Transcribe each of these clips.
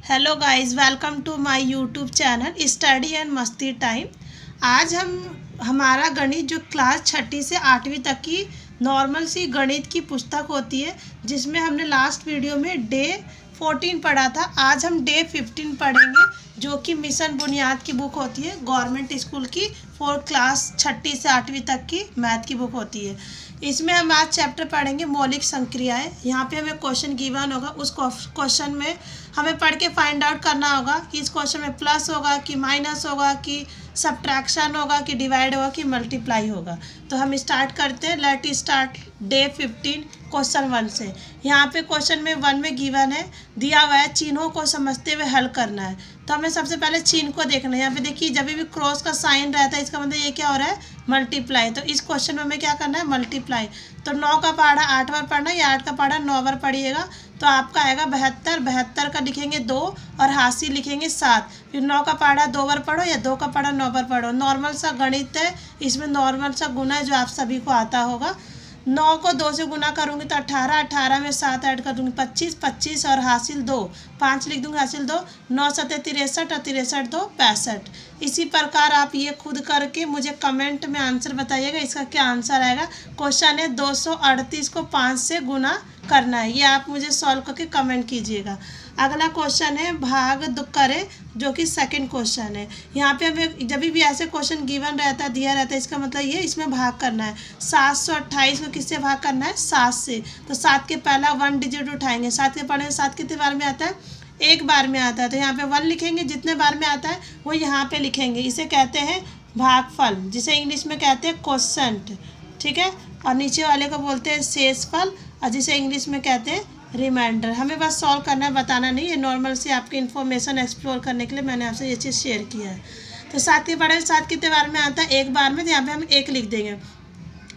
Hello guys, welcome to my YouTube channel study and Masti time. आज हमारा गणित जो क्लास 6ठी से 8वीं तक की नॉर्मल सी गणित की पुस्तक होती है, जिसमें हमने लास्ट वीडियो में डे 14 पढ़ा था। आज हम डे 15 पढ़ेंगे, जो कि मिशन बुनियाद की बुक होती है, गवर्नमेंट स्कूल की क्लास 6ठी से 8वीं तक की मैथ की बुक होती है। इसमें हम आज चैप्टर पढ़ेंगे मौलिक संक्रियाएं। यहाँ पे हमें क्वेश्चन गिवन होगा, उस क्वेश्चन में हमें पढ़ के फाइंड आउट करना होगा कि इस क्वेश्चन में प्लस होगा कि माइनस होगा कि सब्ट्रैक्शन होगा कि डिवाइड होगा कि मल्टीप्लाई होगा। तो हम स्टार्ट करते हैं। लेट स्टार्ट डे 15 क्वेश्चन 1 से। यहाँ पे क्वेश्चन में 1 में गिवन है, दिया हुआ है, चिन्हों को समझते हुए हल करना है। तो हमें सबसे पहले चिन्ह को देखना है। यहाँ पे देखिए, जब भी क्रॉस का साइन रहता है, इसका मतलब ये क्या हो रहा है, मल्टीप्लाई। तो इस क्वेश्चन में हमें क्या करना है, मल्टीप्लाई। तो 9 का पहाड़ा 8 बार पढ़ना, या 8 का पहाड़ा 9 बार पढ़िएगा। तो आपका आएगा 72। 72 का लिखेंगे 2 और हासिल लिखेंगे 7। फिर 9 का पहाड़ा 2 बार पढ़ो या 2 का पहाड़ा 9 बार पढ़ो। नॉर्मल सा गणित है, इसमें नॉर्मल सा गुना है जो आप सभी को आता होगा। 9 को 2 से गुना करूँगी तो 18, 18 में 7 ऐड कर दूँगी 25, 25 और हासिल 2, 5 लिख दूँगी, हासिल 2, 9 सते 63 और 63 2 65। इसी प्रकार आप ये खुद करके मुझे कमेंट में आंसर बताइएगा, इसका क्या आंसर आएगा। क्वेश्चन है 238 को 5 से गुना करना है, ये आप मुझे सॉल्व करके कमेंट कीजिएगा। अगला क्वेश्चन है भाग करें, जो कि सेकंड क्वेश्चन है। यहाँ पे हमें जब भी ऐसे क्वेश्चन गिवन रहता है, दिया रहता है, इसका मतलब ये इसमें भाग करना है। 728 को किससे भाग करना है, 7 से। तो 7 के पहला 1 डिजिट उठाएंगे। 7 के पढ़े 7 कितने बार में आता है, एक बार में आता है। तो यहाँ पे 1 लिखेंगे, जितने बार में आता है वो यहाँ पे लिखेंगे। इसे कहते हैं भागफल, जिसे इंग्लिश में कहते हैं क्वोशंट, ठीक है। और नीचे वाले को बोलते हैं शेषफल, और जिसे इंग्लिश में कहते हैं रिमाइंडर। हमें बस सॉल्व करना है, बताना नहीं है। नॉर्मल से आपकी इन्फॉर्मेशन एक्सप्लोर करने के लिए मैंने आपसे ये चीज़ शेयर किया है। तो 7 के पढ़े 7 कितने बार में आता है, एक बार में। तो यहाँ पे हम 1 लिख देंगे।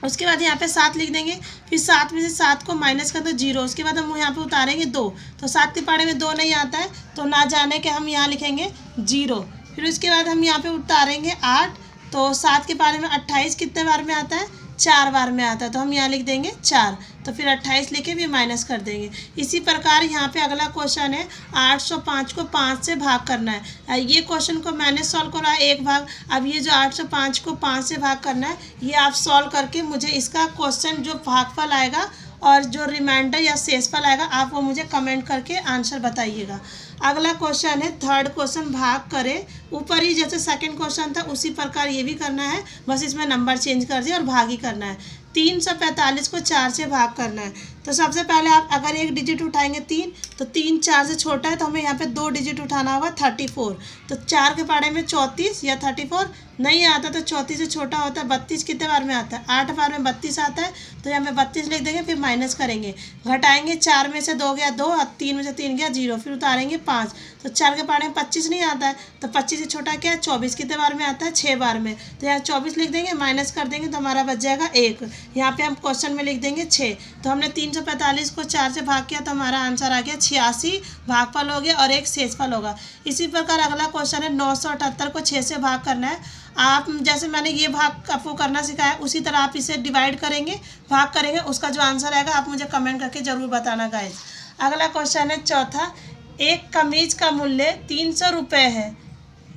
उसके बाद यहाँ पे 7 लिख देंगे। फिर 7 में से 7 को माइनस कर दो 0। उसके बाद हम यहाँ पे उतारेंगे 2। तो 7 के पढ़े में 2 नहीं आता है, तो ना जाने के हम यहाँ लिखेंगे 0। फिर उसके बाद हम यहाँ पे उतारेंगे 8। तो 7 के पढ़े में 28 कितने बार में आता है, 4 बार में आता है। तो हम यहाँ लिख देंगे 4। तो फिर 28 लिखे भी माइनस कर देंगे। इसी प्रकार यहाँ पे अगला क्वेश्चन है 805 को 5 से भाग करना है। ये क्वेश्चन को मैंने सॉल्व करा है एक भाग। अब ये जो 805 को 5 से भाग करना है, ये आप सॉल्व करके मुझे इसका क्वेश्चन जो भागफल आएगा और जो रिमाइंडर या शेषफल आएगा, आप वो मुझे कमेंट करके आंसर बताइएगा। अगला क्वेश्चन है थर्ड क्वेश्चन, भाग करें। ऊपर ही जैसे सेकंड क्वेश्चन था, उसी प्रकार ये भी करना है, बस इसमें नंबर चेंज कर दिया और भाग ही करना है। 345 को 4 से भाग करना है। तो सबसे पहले आप अगर एक डिजिट उठाएंगे 3, तो 3 4 से छोटा है, तो हमें यहाँ पे 2 डिजिट उठाना होगा 34। तो 4 के पढ़े में 34 या 34 नहीं आता, तो 34 से छोटा होता है 32 कितने बार में आता है, 8 बार में 32 आता है। तो यहाँ पे 32 लिख देंगे, फिर माइनस करेंगे, घटाएंगे। 4 में से 2 गया 2 और 3 में से 3 गया 0। फिर उतारेंगे 5। तो 4 के पढ़े में 25 नहीं आता है, तो 25 से छोटा क्या है, 24 कितने बार में आता है, 6 बार में। तो यहाँ 24 लिख देंगे, माइनस कर देंगे, तो हमारा बच जाएगा 1। यहाँ पे हम क्वेश्चन में लिख देंगे 6। तो हमने 345 को 4 से भाग किया, तो हमारा आंसर आ गया 86 भागफल हो गया और 1 शेषफल होगा। इसी प्रकार अगला क्वेश्चन है 978 को 6 से भाग करना है। आप जैसे मैंने ये भाग आपको करना सिखाया, उसी तरह आप इसे डिवाइड करेंगे, भाग करेंगे। उसका जो आंसर आएगा आप मुझे कमेंट करके ज़रूर बताना गाइस। अगला क्वेश्चन है चौथा, एक कमीज का मूल्य 300 रुपये है।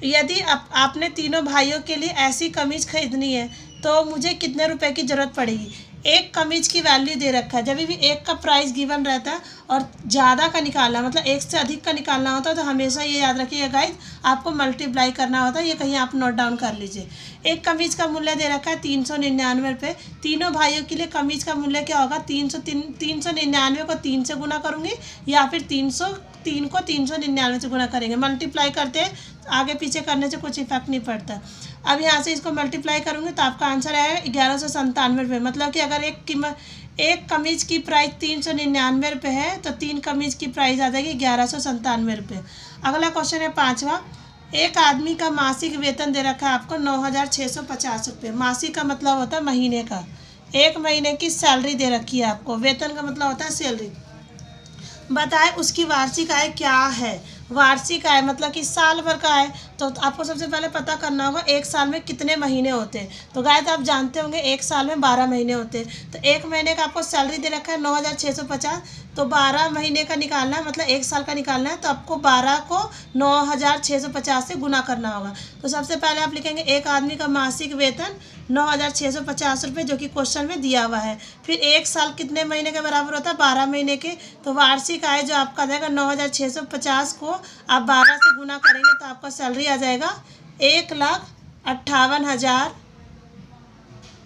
यदि आपने तीनों भाइयों के लिए ऐसी कमीज खरीदनी है, तो मुझे कितने रुपए की ज़रूरत पड़ेगी। एक कमीज की वैल्यू दे रखा है। जब भी एक का प्राइस गिवन रहता है और ज़्यादा का निकालना, मतलब एक से अधिक का निकालना होता है, तो हमेशा ये याद रखिएगा गाइस, आपको मल्टीप्लाई करना होता है। ये कहीं आप नोट डाउन कर लीजिए। एक कमीज का मूल्य दे रखा है 399 रुपये। तीनों भाइयों के लिए कमीज का मूल्य क्या होगा, 399 को 3 से गुना करूँगी, या फिर 3 को 399 से गुना करेंगे। मल्टीप्लाई करते हैं, आगे पीछे करने से कुछ इफेक्ट नहीं पड़ता। अब यहाँ से इसको मल्टीप्लाई करूँगी, तो आपका आंसर आएगा 1197 रुपये। मतलब कि अगर एक कमीज की प्राइस 399 रुपये है, तो 3 कमीज की प्राइस आ जाएगी 1197 रुपये। अगला क्वेश्चन है पाँचवा, एक आदमी का मासिक वेतन दे रखा है आपको 9650 रुपये। मासिक का मतलब होता है महीने का। एक महीने की सैलरी दे रखी है आपको। वेतन का मतलब होता है सैलरी। बताए उसकी वार्षिक आय क्या है। वार्षिक आय मतलब कि साल भर का आय। तो आपको सबसे पहले पता करना होगा एक साल में कितने महीने होते हैं। तो गाइस आप जानते होंगे एक साल में 12 महीने होते हैं। तो एक महीने का आपको सैलरी दे रखा है 9,650, तो 12 महीने का निकालना है, मतलब एक साल का निकालना है। तो आपको 12 को 9,650 से गुना करना होगा। तो सबसे पहले आप लिखेंगे एक आदमी का मासिक वेतन 9,650 रुपये, जो कि क्वेश्चन में दिया हुआ है। फिर एक साल कितने महीने के बराबर होता है? 12 महीने के। तो वार्षिक आय जो आपका जाएगा 9,650 को आप 12 से गुना करेंगे तो आपका सैलरी आ जाएगा 1,58,000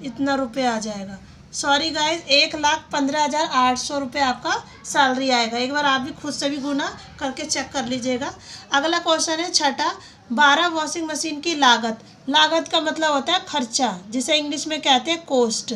इतना रुपये आ जाएगा। सॉरी गाइज, 1,15,800 रुपये आपका सैलरी आएगा। एक बार आप भी खुद से भी गुना करके चेक कर लीजिएगा। अगला क्वेश्चन है छठा, 12 वॉशिंग मशीन की लागत। लागत का मतलब होता है खर्चा, जिसे इंग्लिश में कहते हैं कॉस्ट।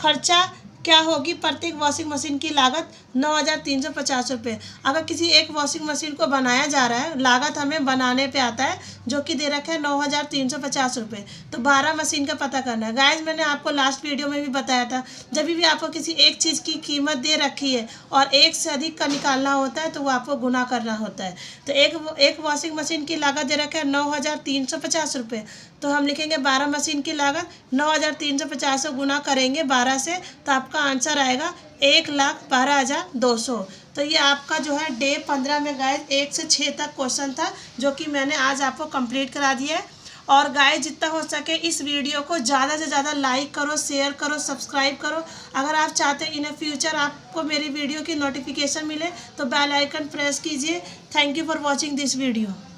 खर्चा क्या होगी? प्रत्येक वॉशिंग मशीन की लागत 9,350 रुपये। अगर किसी एक वॉशिंग मशीन को बनाया जा रहा है, लागत हमें बनाने पे आता है, जो कि दे रखा है 9,350 रुपये। तो 12 मशीन का पता करना है। गाइज मैंने आपको लास्ट वीडियो में भी बताया था, जब भी आपको किसी एक चीज़ की कीमत दे रखी है और एक से अधिक का निकालना होता है तो वो आपको गुना करना होता है। तो एक वॉशिंग मशीन की लागत दे रखा है 9,350 रुपये। तो हम लिखेंगे 12 मशीन की लागत 9,350 से गुना करेंगे 12 से, तो आपका आंसर आएगा 1,12,200। तो ये आपका जो है डे 15 में गाइज 1 से 6 तक क्वेश्चन था, जो कि मैंने आज आपको कंप्लीट करा दिया है। और गाइज जितना हो सके इस वीडियो को ज़्यादा से ज़्यादा लाइक करो, शेयर करो, सब्सक्राइब करो। अगर आप चाहते हैं इन फ्यूचर आपको मेरी वीडियो की नोटिफिकेशन मिले तो बेल आइकन प्रेस कीजिए। Thank you for watching this video.